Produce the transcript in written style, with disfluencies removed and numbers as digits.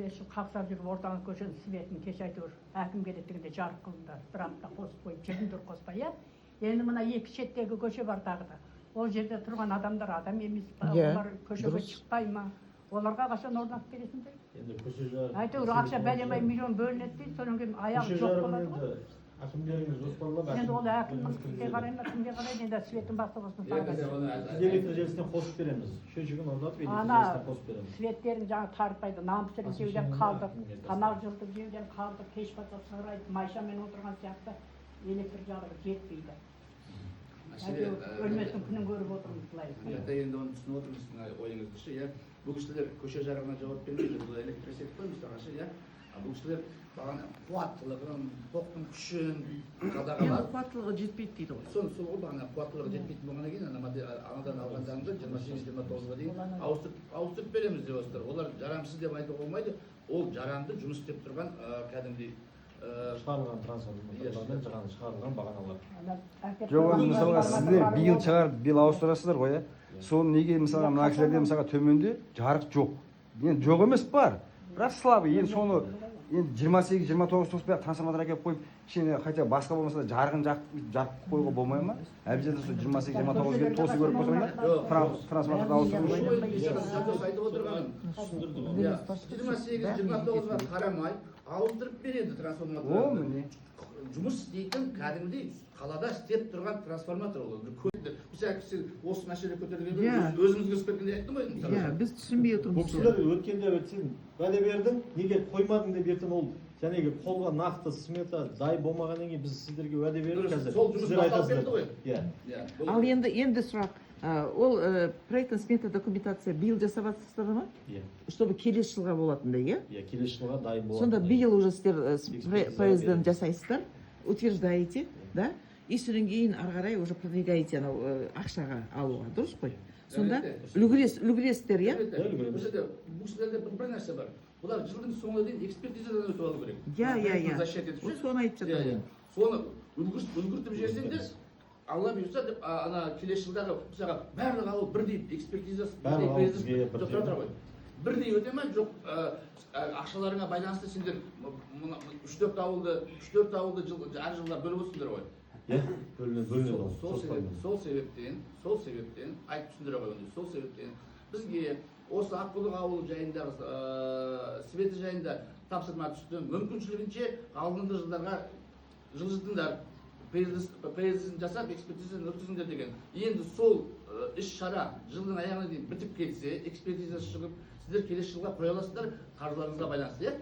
келесі қақсап жүріп ортаңғы көшенің светін кеш әйтеуір әкім келеді дегенде жарық қылыңдар, бір апта қосып қойып жүріңдер қоспай, иә. Енді мына екі шеттегі көше бар тағы да. Ол жерде тұрған адамдар адам емес па, олар көшеге шықпай ма? Оларға қашан орнатып бересіңдер? Енді көше жарық. Әйтеуір ақша бәлемай миллион бөлінеді дейді, содан кейін аяғы жоқ болады ғой. Әкімдеріңіз жоспарлап. Енді ол әкімнің кімге қарай ма, кімге қарайды, енді светін бастығысын Біз электр желісіне қосып береміз. Шөжігін орнатып электр желісіне қосып береміз. Светтерін жаңа тартпайды, нан пісіріп жеуден қалдық, тамақ жылытып жеуден қалдық, пеш бата сығырайды, майшамен отырған сияқты электр жарығы жетпейді. Өлместің күнін көріп отырмыз былай. Енді оны түсініп отырмыз ойыңызды, иә. Бұл кісілер көше жарығына жауап бермейді, бұл электросет қой мысалға, иә. Бұл кісілер бағана қуаттылығын, тоқтың күшін қадағалап. Қуаттылығы жетпейді дейді ғой. Сол бағана қуаттылығы жетпейтін болғаннан кейін анадан алған заңды 28-29-ға дейін ауыстырып береміз деп отырсыздар. Олар жарамсыз деп айтуға болмайды. Ол жарамды жұмыс істеп тұрған кәдімгідей шығарылған трансформаторлармен шығарылған бағаналар. Жоқ, мысалға сіздер биыл шығарып, биыл ауыстырасыздар ғой, соны неге мысалға мына кісілерде мысалға төменде жарық жоқ. Енді жоқ емес бар, бірақ слабый. Енді соны 28-29 тоспай трансформатор әкеліп қойып, кішкене хотя басқа болмаса да жарығын жақып қоюға болмай ма? Обязательно сол 28-29 келіп тосы көріп қойсаңдар, трансформаторды ауыстырып айтып отырғаным. 28-29-ға қарамай ауыстырып береді трансформаторды. Жұмыс істейтін кәдімгідей қалада істеп тұрған трансформатор ол. Осы мәселе көтерілген өзімізге спекінде айттым ғой. Иә, біз түсінбей отырмыз. Бұл кісілер өткенде сен уәде бердің, неге қоймадың деп ертең ол жәнегі қолға нақты смета дай болмағаннан кейін біз сіздерге уәде бердік қазір. Сол жұмыс басталып кетті ғой. Иә. Ал енді сұрақ, ол проектный смета документация биыл жасап жатсыздар ма? Иә. Чтобы келесі жылға болатындай, иә? Иә, келесі жылға дайын болады. Сонда биыл уже сіздер проезден жасайсыздар, утверждаете, да? И содан кейін ары қарай уже продвигаете анау ақшаға алуға, дұрыс қой? Сонда үлгересіздер, иә? Бұл кісілерде бір нәрсе бар. Бұлар жылдың соңына дейін экспертизадан өтіп алу керек. Иә. Соны айтып жатыр. Соны үлгіртіп жіберсеңдер, алла бұйырса деп ана келесі жылдағы мысалға барлық ауыл бірдей экспертизасы бірдей өте ма, жоқ ақшаларыңа байланысты сендер 3-4 ауылды әр жылға бөліп отырсыңдар ғой. Сол себептен айтып түсіндіре қойғанда, сол себептен бізге осы Аққұлық ауылы жайындағы светі жайында тапсырма түсті. Мүмкіншілігінше алдыңғы жылдарға жылжытыңдар, поездысын жасап экспертизасын өткізіңдер деген. Енді сол іс-шара жылдың аяғына дейін бітіп кетсе, экспертизасы шығып, сіздер келесі жылға қоя аласыздар қаржыларыңызға байланысты, иә?